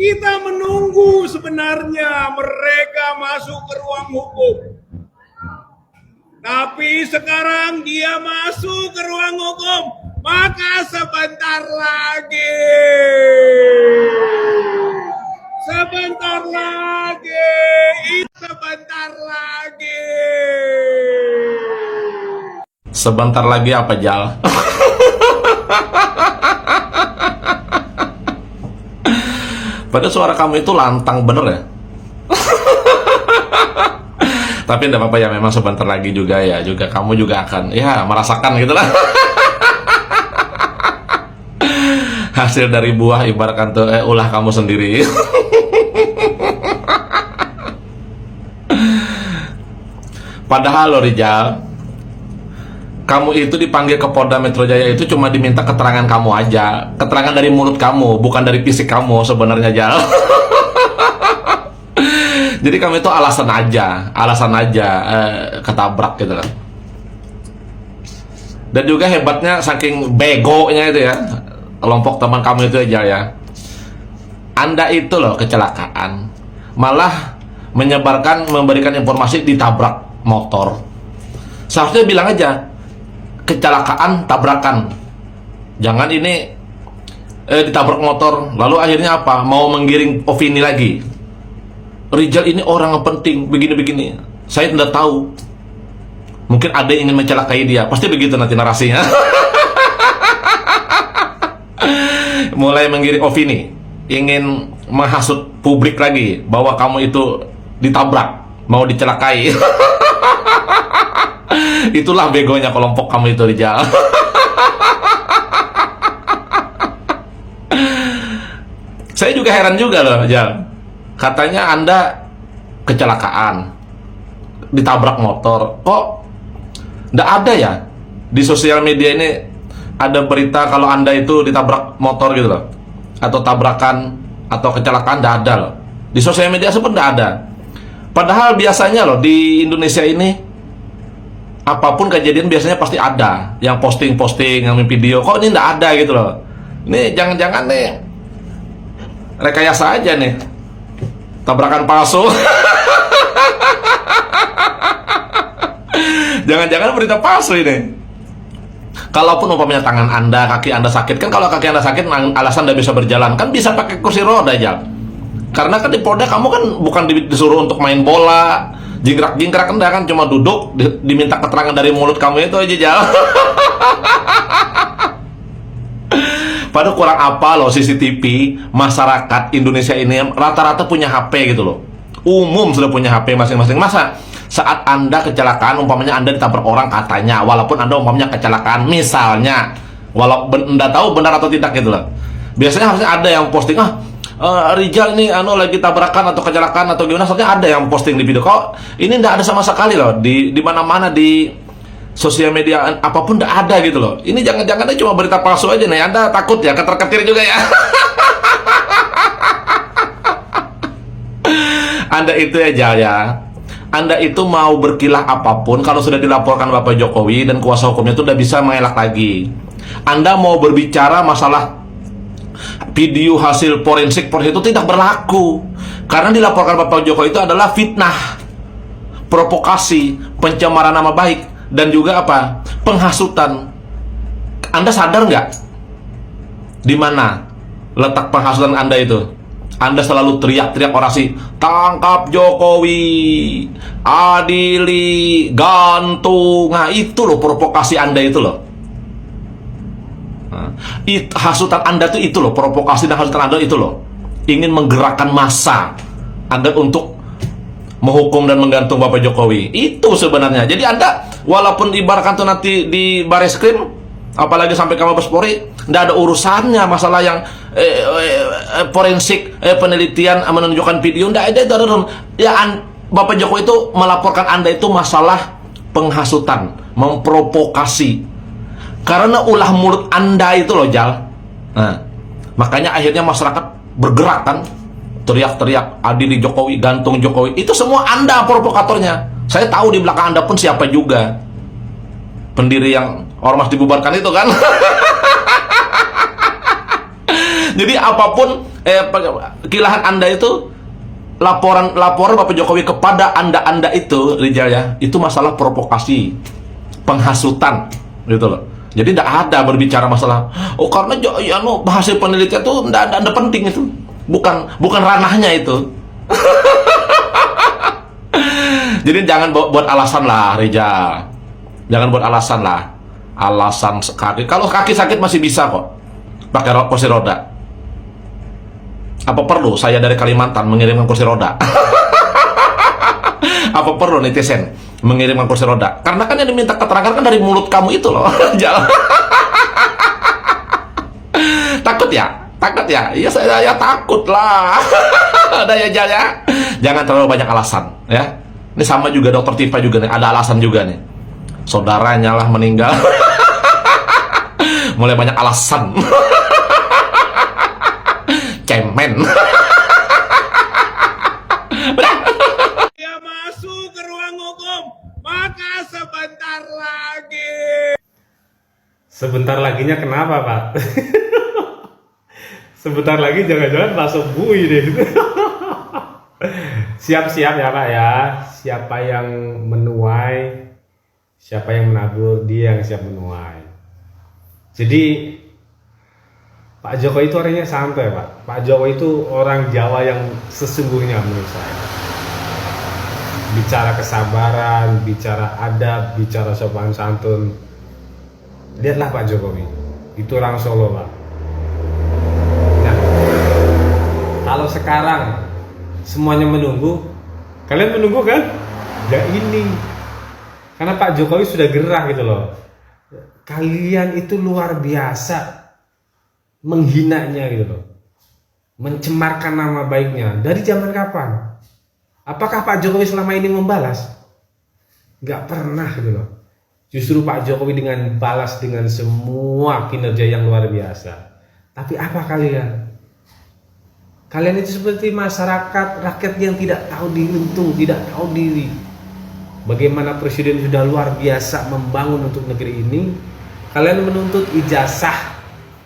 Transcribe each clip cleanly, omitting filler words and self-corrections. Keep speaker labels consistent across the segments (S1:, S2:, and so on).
S1: Kita menunggu sebenarnya mereka masuk ke ruang hukum. Tapi sekarang dia masuk ke ruang hukum, maka sebentar lagi sebentar lagi
S2: Sebentar lagi apa, Jal? Padahal suara kamu itu lantang bener ya. Tapi enggak apa-apa ya, memang sebentar lagi juga ya, juga kamu juga akan ya merasakan gitu lah. Hasil dari buah ibaratkan tuh ulah kamu sendiri. Padahal loh Rijal, kamu itu dipanggil ke Polda Metro Jaya itu cuma diminta keterangan kamu aja, keterangan dari mulut kamu, bukan dari fisik kamu sebenarnya, Jal. Jadi kamu itu alasan aja ketabrak gitu kan. Dan juga hebatnya saking begonya itu ya, kelompok teman kamu itu aja ya. Anda itu loh kecelakaan, malah memberikan informasi ditabrak motor. Seharusnya bilang aja kecelakaan tabrakan, jangan ini ditabrak motor lalu akhirnya apa, mau menggiring opini lagi. Rijal ini orang yang penting begini-begini, saya tidak tahu, mungkin ada yang ingin mencelakai dia, pasti begitu nanti narasinya. Mulai menggiring opini, ingin menghasut publik lagi bahwa kamu itu ditabrak, mau dicelakai. Itulah begonya kelompok kamu itu, Rijal. Saya juga heran juga loh, Rijal. Katanya Anda kecelakaan, ditabrak motor. Kok nggak ada ya di sosial media ini ada berita kalau Anda itu ditabrak motor gitu loh, atau tabrakan atau kecelakaan? Nggak ada loh. Di sosial media seperti nggak ada. Padahal biasanya loh di Indonesia ini apapun kejadian biasanya pasti ada yang posting-posting, yang video. Kok ini nggak ada gitu loh. Ini jangan-jangan nih rekayasa aja nih, tabrakan palsu. Jangan-jangan berita palsu ini. Kalaupun umpamanya tangan Anda, kaki Anda sakit, kan kalau kaki Anda sakit alasan Anda bisa berjalan, kan bisa pakai kursi roda aja. Karena kan di Polda kamu kan bukan disuruh untuk main bola, jingkrak-jingkrak, Anda kan cuma duduk, diminta keterangan dari mulut kamu itu aja, Jal. Padahal kurang apa loh CCTV, masyarakat Indonesia ini rata-rata punya HP gitu loh. Umum sudah punya HP masing-masing. Masa saat Anda kecelakaan, umpamanya Anda ditabrak orang katanya, walaupun Anda umpamanya kecelakaan misalnya, walaupun Anda tahu benar atau tidak gitu loh, biasanya harusnya ada yang posting, Rijal ini lagi tabrakan atau kecelakaan atau gimana, soalnya ada yang posting di video. Kok ini tidak ada sama sekali loh di mana-mana di sosial media apapun, tidak ada gitu loh. Ini jangan-jangan cuma berita palsu aja nih. Anda takut ya, keter-ketir juga ya. Anda itu ya, Anda itu mau berkilah apapun, kalau sudah dilaporkan Bapak Jokowi dan kuasa hukumnya itu udah bisa mengelak lagi. Anda mau berbicara masalah video hasil forensik itu tidak berlaku, karena dilaporkan Bapak Jokowi itu adalah fitnah, provokasi, pencemaran nama baik, dan juga apa, penghasutan. Anda sadar nggak di mana letak penghasutan Anda itu? Anda selalu teriak-teriak orasi, tangkap Jokowi, adili, gantung. Nah itu loh provokasi Anda itu loh. Hasutan Anda itu loh, provokasi dan hasutan Anda itu loh, ingin menggerakkan massa agar untuk menghukum dan menggantung Bapak Jokowi. Itu sebenarnya. Jadi Anda walaupun ibaratkan tuh nanti di Bareskrim, apalagi sampai ke Mabes Polri, tidak ada urusannya masalah yang forensik, penelitian menunjukkan video, tidak ada itu. Bapak Jokowi itu melaporkan Anda itu masalah penghasutan, memprovokasi, karena ulah mulut Anda itu loh, Jal. Nah, makanya akhirnya masyarakat bergerak kan, teriak-teriak adili Jokowi, gantung Jokowi. Itu semua Anda provokatornya. Saya tahu di belakang Anda pun siapa juga pendiri yang ormas dibubarkan itu kan. Jadi apapun Kilahan Anda itu, laporan Bapak Jokowi kepada Anda itu, Rijal ya, itu masalah provokasi, penghasutan, gitu loh. Jadi tidak ada berbicara masalah, oh karena ya no, hasil penelitian itu tidak ada penting itu, bukan ranahnya itu. Jadi jangan buat alasan lah, Rijal. Jangan buat alasan lah. Alasan kaki. Kalau kaki sakit masih bisa kok pakai kursi roda. Apa perlu saya dari Kalimantan mengirimkan kursi roda? Apa perlu netizen mengirimkan kursi roda? Karena kan yang diminta keterangan kan dari mulut kamu itu loh. Takut ya? Takut ya? Iya saya takut lah. Ada ya Jal ya. Jangan terlalu banyak alasan ya. Ini sama juga Dokter Tifa juga nih, ada alasan juga nih. Saudaranya lah meninggal. Mulai banyak alasan. Cemen.
S1: Dia masuk ke ruang hukum, maka sebentar lagi.
S3: Sebentar laginya kenapa, Pak? Sebentar lagi jangan-jangan masuk bui deh. Siap-siap ya Pak ya. Siapa yang menuai, siapa yang menabur, dia yang siap menuai. Jadi Pak Jokowi itu orangnya santai Pak. Pak Jokowi itu orang Jawa yang sesungguhnya menurut saya. Bicara kesabaran, bicara adab, bicara sopan santun. Lihatlah Pak Jokowi. Itu orang Solo Pak. Nah, kalau sekarang semuanya menunggu, kalian menunggu kan? Ya ini, karena Pak Jokowi sudah gerah gitu loh. Kalian itu luar biasa menghinanya gitu loh, mencemarkan nama baiknya. Dari zaman kapan? Apakah Pak Jokowi selama ini membalas? Gak pernah gitu loh. Justru Pak Jokowi dengan balas dengan semua kinerja yang luar biasa. Tapi apa kalian? Kalian itu seperti masyarakat, rakyat yang tidak tahu diuntung, tidak tahu diri. Bagaimana presiden sudah luar biasa membangun untuk negeri ini, kalian menuntut ijazah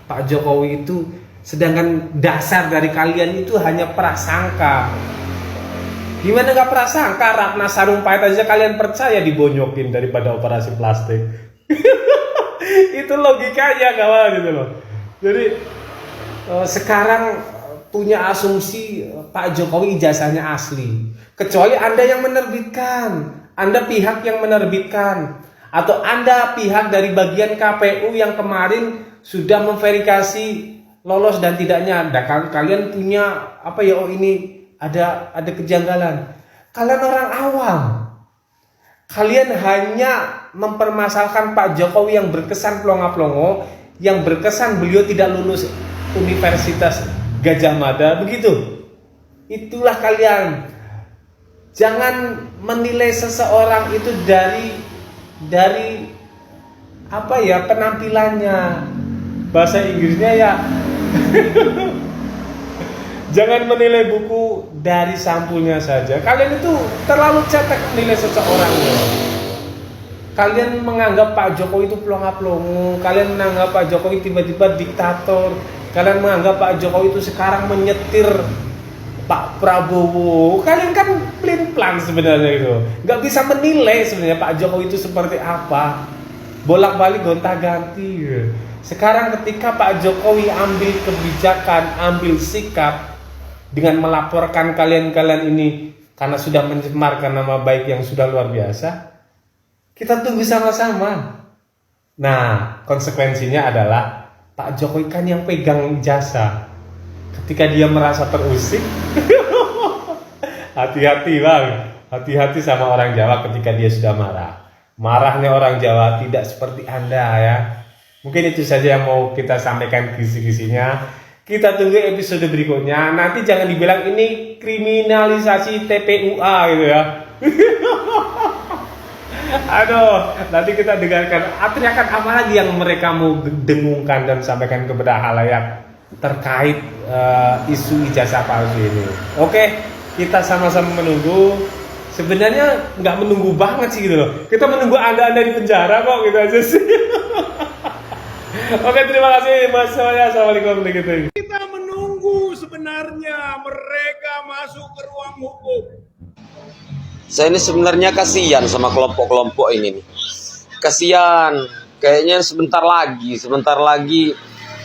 S3: Pak Jokowi itu, sedangkan dasar dari kalian itu hanya prasangka. Gimana gak prasangka? Ratna Sarumpait aja kalian percaya dibonyokin daripada operasi plastik. Itu logikanya kawan gitu loh. Jadi sekarang punya asumsi Pak Jokowi ijazahnya asli. Kecuali Anda yang menerbitkan, Anda pihak yang menerbitkan, atau Anda pihak dari bagian KPU yang kemarin sudah memverifikasi lolos dan tidaknya. Kalian punya apa ya? Oh ini ada kejanggalan. Kalian orang awam. Kalian hanya mempermasalahkan Pak Jokowi yang berkesan plonga-plongo, yang berkesan beliau tidak lulus Universitas Gajah Mada, begitu. Itulah kalian. Jangan menilai seseorang itu dari apa ya, penampilannya. Bahasa Inggrisnya ya. Jangan menilai buku dari sampulnya saja. Kalian itu terlalu cetek menilai seseorang. Kalian menganggap Pak Jokowi itu plonga-plongo. Kalian menganggap Pak Jokowi tiba-tiba diktator. Kalian menganggap Pak Jokowi itu sekarang menyetir Pak Prabowo. Kalian kan pelin-pelan sebenarnya itu. Gak bisa menilai sebenarnya Pak Jokowi itu seperti apa. Bolak-balik gonta-ganti. Sekarang ketika Pak Jokowi ambil kebijakan, ambil sikap dengan melaporkan kalian-kalian ini karena sudah mencemarkan nama baik yang sudah luar biasa, kita tunggu sama-sama. Nah, konsekuensinya adalah Pak Jokowi kan yang pegang jasa. Ketika dia merasa terusik, hati-hati bang, hati-hati sama orang Jawa ketika dia sudah marah. Marahnya orang Jawa tidak seperti Anda ya. Mungkin itu saja yang mau kita sampaikan kisi-kisinya. Kita tunggu episode berikutnya. Nanti jangan dibilang ini kriminalisasi TPUA gitu ya. Aduh, nanti kita dengarkan teriakan apa lagi yang mereka mau dengungkan dan sampaikan kepada halayak terkait isu ijazah palsu ini. Oke, kita sama-sama menunggu. Sebenarnya nggak menunggu banget sih gitu loh. Kita menunggu Anda di penjara kok gitu aja sih. Oke, terima kasih Mas Soya. Assalamualaikum.
S1: Kita menunggu sebenarnya mereka masuk ke ruang hukum.
S4: Saya ini sebenarnya kasihan sama kelompok-kelompok ini nih. Kasihan. Kayaknya sebentar lagi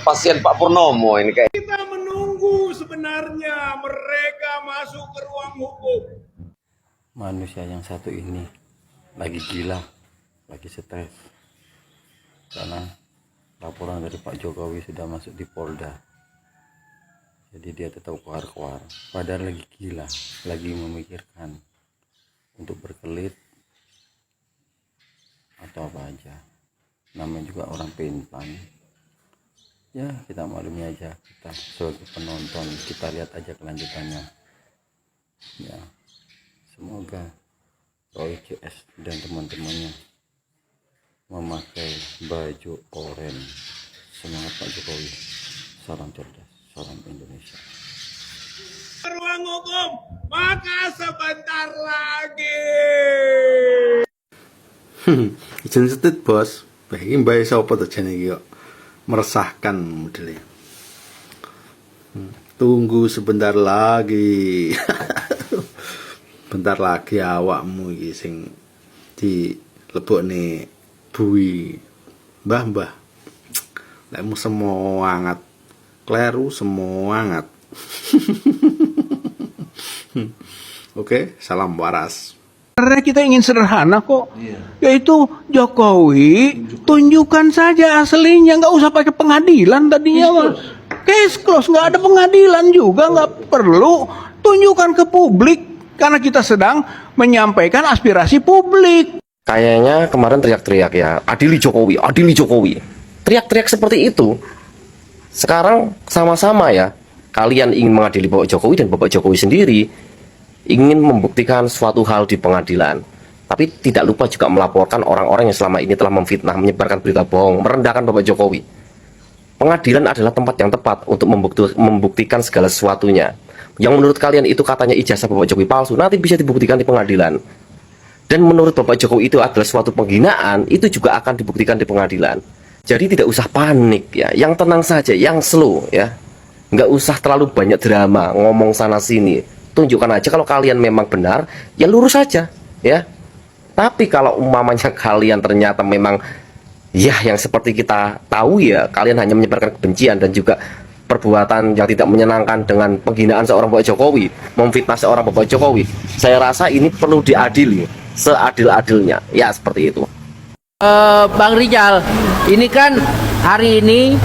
S4: pasien Pak Purnomo ini kayak.
S1: Kita menunggu sebenarnya mereka masuk ke ruang hukum.
S5: Manusia yang satu ini lagi gila, lagi stres karena laporan dari Pak Jokowi sudah masuk di Polda. Jadi dia tetap keluar-keluar, padahal lagi gila, lagi memikirkan untuk berkelit atau apa aja. Namanya juga orang pelin-pelan. Ya kita maklumi aja, kita sebagai penonton kita lihat aja kelanjutannya. Ya semoga Roy CS dan teman-temannya memakai baju oranye. Semangat Pak Jokowi, salam cerdas, salam Indonesia.
S1: Ruang hukum, maka sebentar lagi.
S6: Ijen setit bos, iki mbae sapa to jane iki kok meresahkan modelnya. Tunggu sebentar lagi. Bentar lagi awakmu iki sing dilebokne bui. Mbah. Lekmu semangat. Kleru semangat. Oke, salam waras.
S7: Karena kita ingin sederhana kok, yaitu Jokowi tunjukkan saja aslinya, nggak usah pakai pengadilan tadinya mah. Case close, nggak ada pengadilan juga, nggak perlu tunjukkan ke publik karena kita sedang menyampaikan aspirasi publik.
S8: Kayaknya kemarin teriak-teriak ya, adili Jokowi, adili Jokowi. Teriak-teriak seperti itu. Sekarang sama-sama ya, kalian ingin mengadili Bapak Jokowi dan Bapak Jokowi sendiri ingin membuktikan suatu hal di pengadilan, tapi tidak lupa juga melaporkan orang-orang yang selama ini telah memfitnah, menyebarkan berita bohong, merendahkan Bapak Jokowi. Pengadilan adalah tempat yang tepat untuk membuktikan segala sesuatunya. Yang menurut kalian itu katanya ijazah Bapak Jokowi palsu, nanti bisa dibuktikan di pengadilan. Dan menurut Bapak Jokowi itu adalah suatu penghinaan, itu juga akan dibuktikan di pengadilan. Jadi tidak usah panik ya, yang tenang saja, yang slow ya. Nggak usah terlalu banyak drama, ngomong sana sini. Tunjukkan aja kalau kalian memang benar, ya lurus saja ya. Tapi kalau umpamanya kalian ternyata memang ya yang seperti kita tahu ya, kalian hanya menyebarkan kebencian dan juga perbuatan yang tidak menyenangkan dengan penghinaan seorang Bapak Jokowi, memfitnah seorang Bapak Jokowi, saya rasa ini perlu diadili seadil-adilnya ya, seperti itu.
S9: Bang Rijal, ini kan hari ini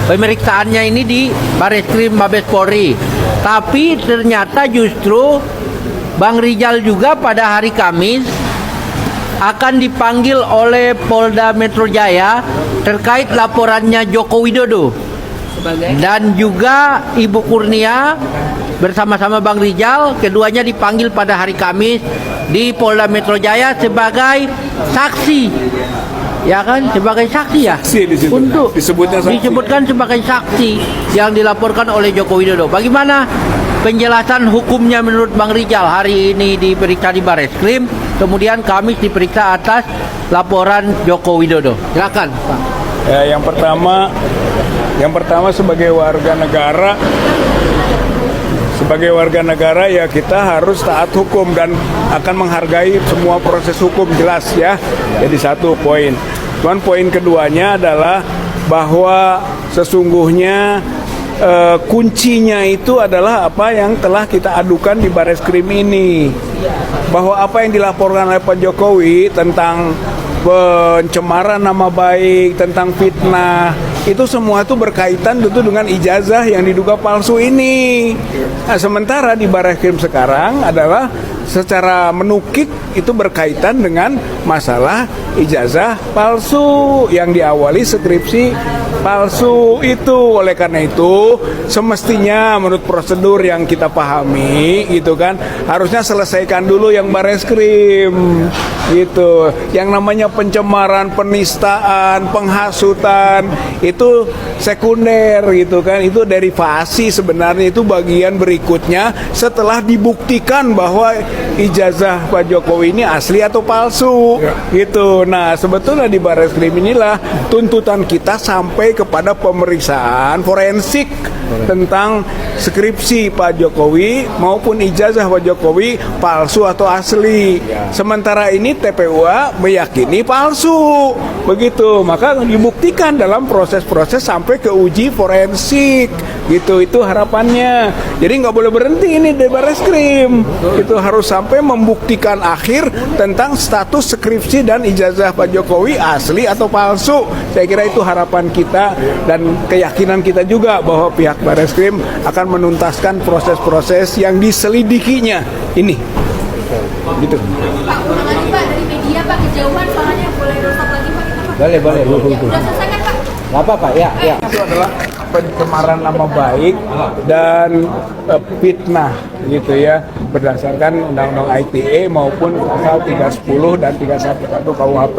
S9: pemeriksaannya ini di Bareskrim Mabes Polri, tapi ternyata justru Bang Rijal juga pada hari Kamis akan dipanggil oleh Polda Metro Jaya terkait laporannya Joko Widodo. Dan juga Ibu Kurnia bersama-sama Bang Rijal, keduanya dipanggil pada hari Kamis di Polda Metro Jaya sebagai saksi. Ya kan, sebagai saksi ya, untuk disebutkan sebagai saksi yang dilaporkan oleh Joko Widodo. Bagaimana penjelasan hukumnya menurut Bang Rijal? Hari ini diperiksa di Bareskrim, kemudian Kamis diperiksa atas laporan Joko Widodo. Silakan Pak.
S1: Ya, yang pertama sebagai warga negara ya kita harus taat hukum dan akan menghargai semua proses hukum, jelas ya. Jadi satu poin. Cuman poin keduanya adalah bahwa sesungguhnya kuncinya itu adalah apa yang telah kita adukan di Bareskrim ini. Bahwa apa yang dilaporkan oleh Pak Jokowi tentang pencemaran nama baik, tentang fitnah, itu semua itu berkaitan tentu dengan ijazah yang diduga palsu ini. Nah, sementara di Bareskrim sekarang adalah secara menukik itu berkaitan dengan masalah ijazah palsu yang diawali skripsi palsu itu. Oleh karena itu semestinya menurut prosedur yang kita pahami gitu kan, harusnya selesaikan dulu yang Bareskrim gitu. Yang namanya pencemaran, penistaan, penghasutan itu sekunder gitu kan, itu derivasi sebenarnya, itu bagian berikutnya setelah dibuktikan bahwa ijazah Pak Jokowi ini asli atau palsu gitu. Nah, sebetulnya di Barreskrim inilah tuntutan kita sampai kepada pemeriksaan forensik tentang skripsi Pak Jokowi maupun ijazah Pak Jokowi palsu atau asli. Sementara ini TPUA meyakini palsu. Begitu, maka dibuktikan dalam proses-proses sampai ke uji forensik. Gitu, itu harapannya. Jadi nggak boleh berhenti ini di Barreskrim. Itu harus sampai membuktikan akhir tentang status skripsi dan ijazah Pak Jokowi asli atau palsu. Saya kira itu harapan kita dan keyakinan kita juga bahwa pihak Barreskrim akan menuntaskan proses-proses yang diselidikinya ini. Gitu.
S10: Pak, ulang lagi Pak dari media Pak, kejauhan soalnya boleh rusak lagi Pak kita Pak.
S9: Boleh.
S10: Udah selesai kan Pak?
S9: Nggak apa-apa, ya.
S1: Itu adalah pencemaran nama baik dan fitnah gitu ya, berdasarkan Undang-Undang ITE maupun pasal 310 dan 311 KUHP.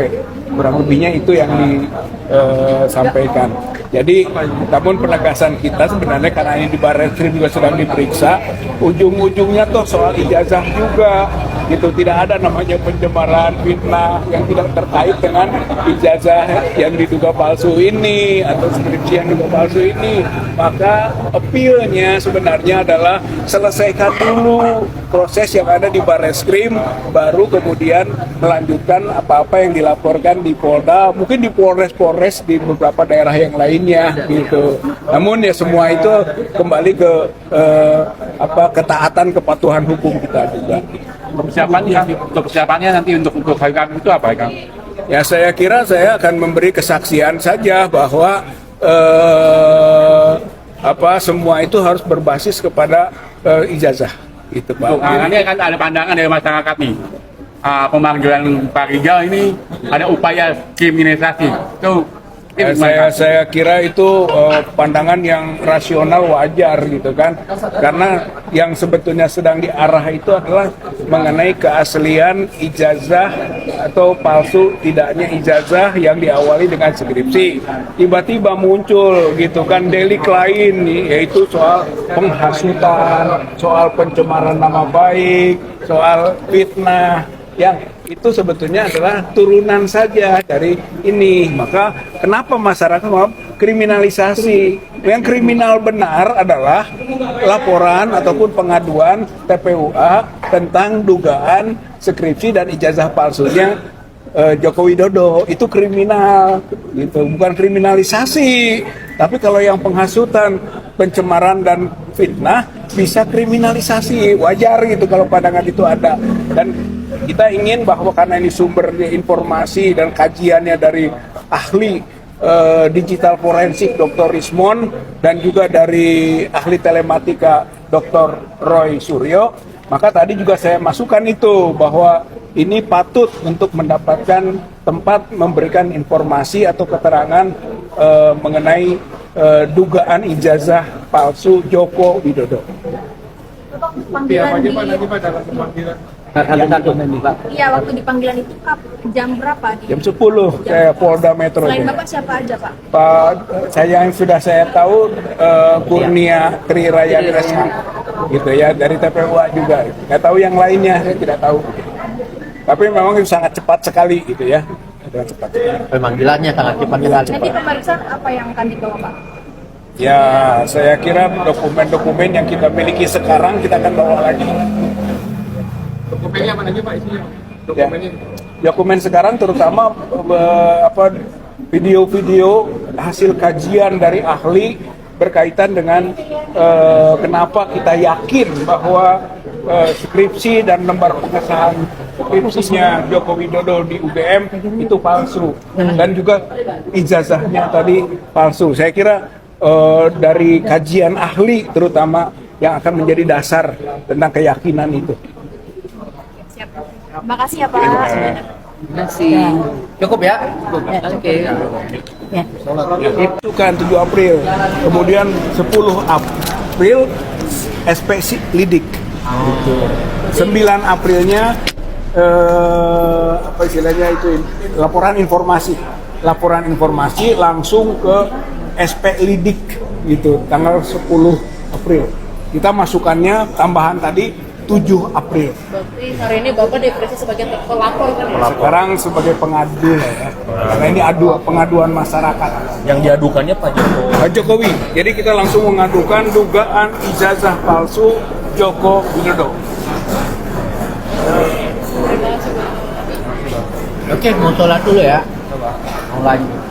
S1: Kurang lebihnya itu yang disampaikan. Jadi, namun penegasan kita sebenarnya karena ini di Barreskrim juga sedang diperiksa, ujung-ujungnya tuh soal ijazah juga. Gitu, tidak ada namanya pencemaran, fitnah yang tidak terkait dengan ijazah yang diduga palsu ini atau skripsi yang diduga palsu ini. Maka appeal-nya sebenarnya adalah selesaikan dulu proses yang ada di Barreskrim, baru kemudian melanjutkan apa-apa yang dilaporkan di Polda, mungkin di Polres di beberapa daerah yang lainnya gitu. Namun ya semua itu kembali ke ketaatan kepatuhan hukum kita juga.
S11: Persiapannya nanti untuk hari Kamis itu apa, Kang?
S1: Ya, saya kira saya akan memberi kesaksian saja bahwa semua itu harus berbasis kepada ijazah itu, Pak.
S11: Nah, nanti akan ada pandangan dari masyarakat nih. Pemanggilan Pak Rijal ini ada upaya kriminalisasi.
S1: Saya kira itu pandangan yang rasional, wajar gitu kan, karena yang sebetulnya sedang diarah itu adalah mengenai keaslian ijazah atau palsu tidaknya ijazah yang diawali dengan skripsi. Tiba-tiba muncul gitu kan delik lain, yaitu soal penghasutan, soal pencemaran nama baik, soal fitnah, yang itu sebetulnya adalah turunan saja dari ini. Maka kenapa masyarakat mau kriminalisasi? Yang kriminal benar adalah laporan ataupun pengaduan TPUA tentang dugaan skripsi dan ijazah palsunya Joko Widodo. Itu kriminal gitu, bukan kriminalisasi. Tapi kalau yang penghasutan, pencemaran dan fitnah bisa kriminalisasi, wajar gitu kalau pandangan itu ada. Dan kita ingin bahwa karena ini sumber informasi dan kajiannya dari ahli digital forensik Dr. Rismon dan juga dari ahli telematika Dr. Roy Suryo, maka tadi juga saya masukkan itu bahwa ini patut untuk mendapatkan tempat memberikan informasi atau keterangan mengenai dugaan ijazah palsu Joko Widodo.
S10: Panggilan di Iya, waktu di panggilan itu jam berapa?
S1: Jam 10 saya Polda Metro.
S10: Selain Bapak siapa aja Pak?
S1: Saya yang sudah saya tahu Kurnia Tri Rayani SH gitu ya, dari TPUA juga. Nggak tahu yang lainnya, saya tidak tahu. Tapi memang itu sangat cepat sekali gitu ya. Cepat.
S9: Pemanggilannya sangat cepat sekali.
S10: Nanti pemeriksaan apa yang akan dibawa Pak?
S1: Ya, saya kira dokumen-dokumen yang kita miliki sekarang kita akan bawa lagi.
S11: Dokumennya mana aja Pak isinya?
S1: Dokumennya. Dokumen sekarang terutama video-video hasil kajian dari ahli berkaitan dengan kenapa kita yakin bahwa skripsi dan lembar pengesahan skripsinya Joko Widodo di UGM itu palsu dan juga ijazahnya tadi palsu. Saya kira dari kajian ahli terutama yang akan menjadi dasar tentang keyakinan itu.
S10: Siap. Terima kasih ya Pak.
S9: Terima kasih. Cukup ya? Oke.
S1: Itu kan 7 April, kemudian 10 April SP Lidik. 9 Aprilnya apa istilahnya itu laporan informasi langsung ke SP Lidik gitu tanggal 10 April. Kita masukannya tambahan tadi
S7: 7 April.
S10: Berarti hari ini Bapak diperiksa sebagai pelapor kan ya?
S1: Sekarang sebagai pengadu lah ya. Karena ini pengaduan masyarakat.
S12: Yang diadukannya Pak Jokowi.
S1: Pak Jokowi. Jadi kita langsung mengadukan dugaan ijazah palsu Joko Widodo.
S9: Oke, mau sholat dulu ya. Mau lanjut.